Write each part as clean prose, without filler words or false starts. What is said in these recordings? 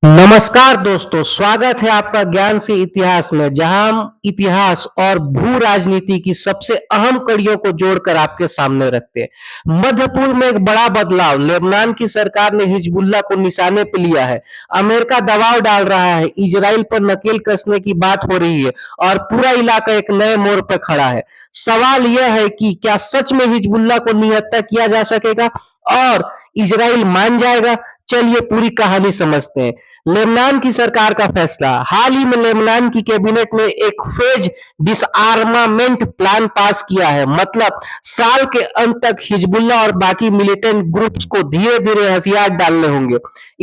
नमस्कार दोस्तों, स्वागत है आपका ज्ञान से इतिहास में, जहां हम इतिहास और भू राजनीति की सबसे अहम कड़ियों को जोड़कर आपके सामने रखते हैं। मध्य पूर्व में एक बड़ा बदलाव, लेबनान की सरकार ने हिजबुल्लाह को निशाने पे लिया है। अमेरिका दबाव डाल रहा है, इजराइल पर नकेल कसने की बात हो रही है और पूरा इलाका एक नए मोड़ पर खड़ा है। सवाल यह है कि क्या सच में हिजबुल्लाह को निहत्था किया जा सकेगा और इजराइल मान जाएगा? चलिए पूरी कहानी समझते हैं। लेबनान की सरकार का फैसला, हाल ही में लेबनान की कैबिनेट ने एक फेज डिसआर्मामेंट प्लान पास किया है। मतलब साल के अंत तक हिजबुल्लाह और बाकी मिलिटेंट ग्रुप्स को धीरे धीरे हथियार डालने होंगे।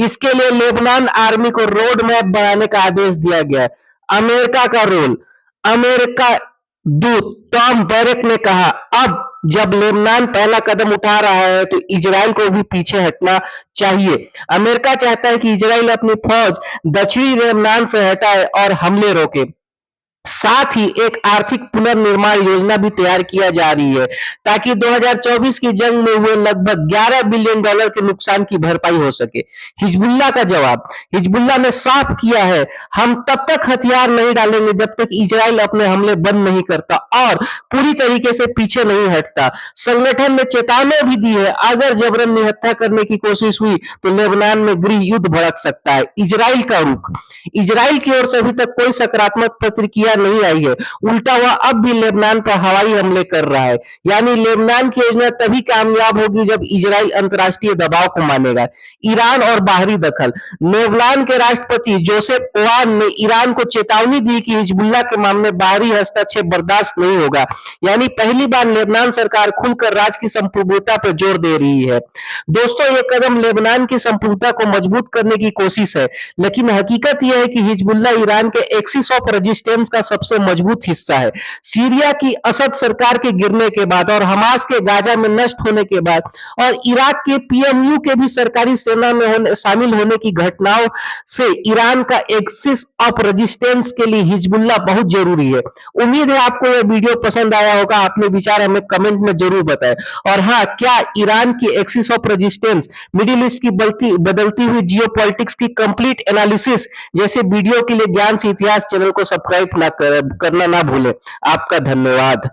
इसके लिए लेबनान आर्मी को रोड मैप बनाने का आदेश दिया गया है। अमेरिका का रोल, अमेरिका दूत टॉम बैरेक ने कहा, अब जब लेबनान पहला कदम उठा रहा है तो इजराइल को भी पीछे हटना चाहिए। अमेरिका चाहता है कि इजराइल अपनी फौज दक्षिणी लेबनान से हटाए और हमले रोके। साथ ही एक आर्थिक पुनर्निर्माण योजना भी तैयार किया जा रही है ताकि 2024 की जंग में हुए लगभग 11 बिलियन डॉलर के नुकसान की भरपाई हो सके। हिजबुल्लाह का जवाब, हिजबुल्लाह ने साफ किया है, हम तब तक हथियार नहीं डालेंगे जब तक इजराइल अपने हमले बंद नहीं करता और पूरी तरीके से पीछे नहीं हटता। संगठन ने चेतावनी भी दी है, अगर जबरन निहत्था करने की कोशिश हुई तो लेबनान में गृह युद्ध भड़क सकता है। इजराइल का रुख, इजराइल की ओर से अभी तक कोई सकारात्मक प्रतिक्रिया नहीं आई है, उल्टा वह अब भी लेबनान पर हवाई हमले कर रहा है। यानी लेबनान की योजना तभी कामयाब होगी जब इजराइल अंतर्राष्ट्रीय दबाव को मानेगा। ईरान और बाहरी दखल, लेबनान के राष्ट्रपति जोसेफ ओवान ने ईरान को चेतावनी दी कि हिजबुल्लाह के मामले बाहरी हस्तक्षेप बर्दाश्त नहीं होगा। यानी पहली बार लेबनान सरकार खुलकर राज्य की संप्रभुता पर जोर दे रही है। दोस्तों, ये कदम लेबनान की संप्रभुता को मजबूत करने की कोशिश है, लेकिन हकीकत यह है कि हिजबुल्लाह ईरान के एक्सिस ऑफ रेजिस्टेंस का सबसे मजबूत हिस्सा है। सीरिया की असद सरकार के गिरने के बाद और हमास के गाजा में नष्ट होने के बाद और इराक के पीएमयू के भी सरकारी सेना में शामिल होने की घटनाओं से ईरान का एक्सिस ऑफ रेजिस्टेंस के लिए हिजबुल्लाह बहुत जरूरी है। उम्मीद है आपको यह वीडियो पसंद आया होगा। अपने विचार हमें कमेंट में जरूर बताएं। और हाँ, क्या ईरान की axis of resistance middle east की बदलती हुई जियो पॉलिटिक्स की कंप्लीट एनालिसिस जैसे वीडियो के लिए ज्ञान से इतिहास चैनल को सब्सक्राइब करना ना भूलें। आपका धन्यवाद।